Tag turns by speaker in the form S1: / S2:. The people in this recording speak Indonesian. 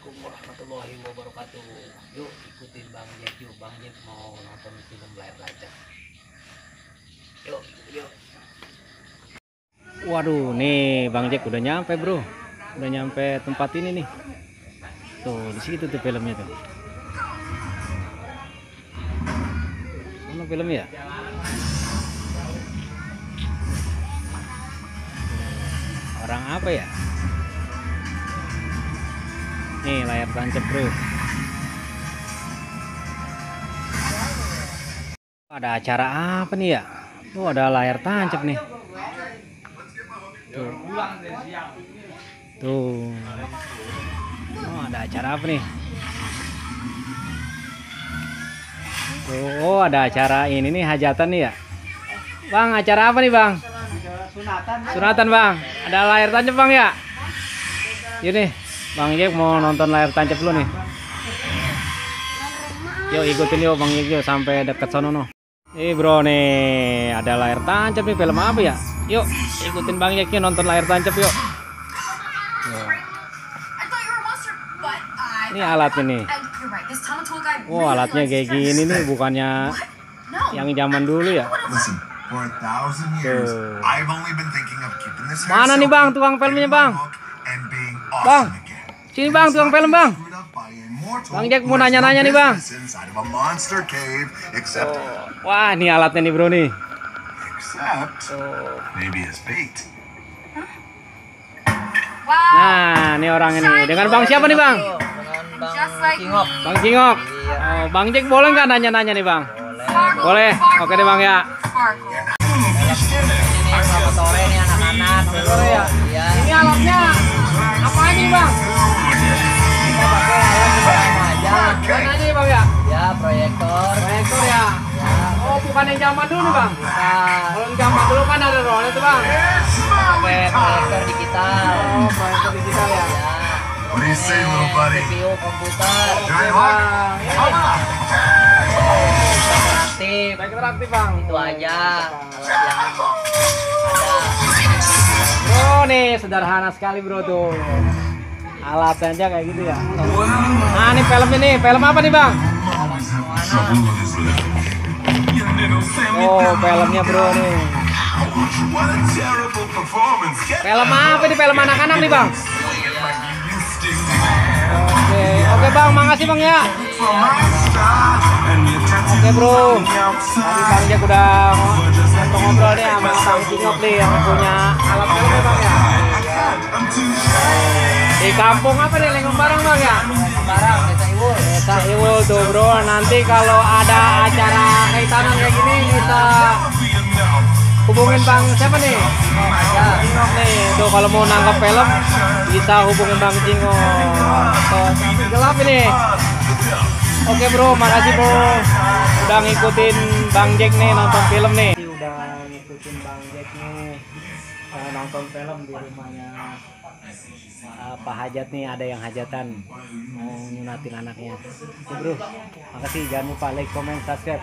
S1: Assalamualaikum warahmatullahi wabarakatuh. Yuk ikutin Bang Jack yuk. Bang Jack mau nonton film layar tancap. Yuk, yuk.
S2: Waduh, nih Bang Jack udah nyampe bro, udah nyampe tempat ini nih. Tuh di situ tuh filmnya tuh. Mana filmnya? Orang apa ya? Nih layar tancap bro. Ada acara apa nih ya? Oh ada layar tancap nih. Tuh. Tuh. Oh ada acara apa nih? Tuh, oh ada acara ini nih hajatan nih ya. Bang, acara apa nih bang? Sunatan bang. Ada layar tancap bang ya? Ini Bang Jack mau nonton layar tancap dulu nih. Yuk ikutin yuk Bang Jack yuk sampai deket sono no. Bro nih ada layar tancap nih, film apa ya? Yuk ikutin Bang Jack yuk nonton layar tancap yuk. Ini alatnya nih. Oh alatnya kayak gini nih, bukannya yang zaman dulu ya. Tuh. Mana nih bang tukang filmnya bang? Bang, sini bang tukang film bang. Bang Jack mau nanya-nanya nih bang. Wah ini alatnya nih bro nih. Nah ini orang ini dengan bang siapa nih bang? Bang Cingok. Oh, Bang Jack boleh nggak nanya-nanya nih bang? Boleh. Oke deh bang ya.
S3: Selamat sore nih anak-anak.
S2: Sore ya. Ini alatnya apa aja bang?
S3: Kita pakai alat sederhana aja.
S2: Mana aja bang ya?
S3: Ya proyektor.
S2: Proyektor ya. Oh bukan yang zaman dulu bang?
S3: Bukan.
S2: Kalau yang zaman dulu kan ada roller tuh bang.
S3: Pakai proyektor digital.
S2: Oh proyektor digital ya.
S3: Ini CPU komputer.
S2: Oke bang.
S3: Interaktif.
S2: Proyektor aktif bang.
S3: Itu aja alat yang ada.
S2: Bro nih sederhana sekali bro tuh. Alatnya aja kayak gitu ya. Nah ini filmnya nih, film apa nih bang? Oh filmnya bro nih. Film apa nih, film anak-anak nih bang? Oke bang, makasih bang ya. Oke bro, tadi Bang Jack udah ngobrol nih sama Bang Cingok nih yang punya alat filmnya bang ya. Di kampung apa nih, Lengkong Barang bang ya?
S3: Barang Desa Iwul.
S2: Desa Iwul tuh bro, nanti kalau ada acara kaitanan kayak gini bisa hubungin bang siapa nih? Cingok nih, tuh kalau mau nangkep film bisa hubungin Bang Cingok. Tuh, gelap ini. Oke bro, makasih bro udah ngikutin Bang Jack nih nonton film nih. Udah ngikutin Bang Jack nih nonton film di rumahnya Pak Hajat nih, ada yang hajatan mau nyunatin anaknya. Oke bro, makasih, jangan lupa like, comment, subscribe.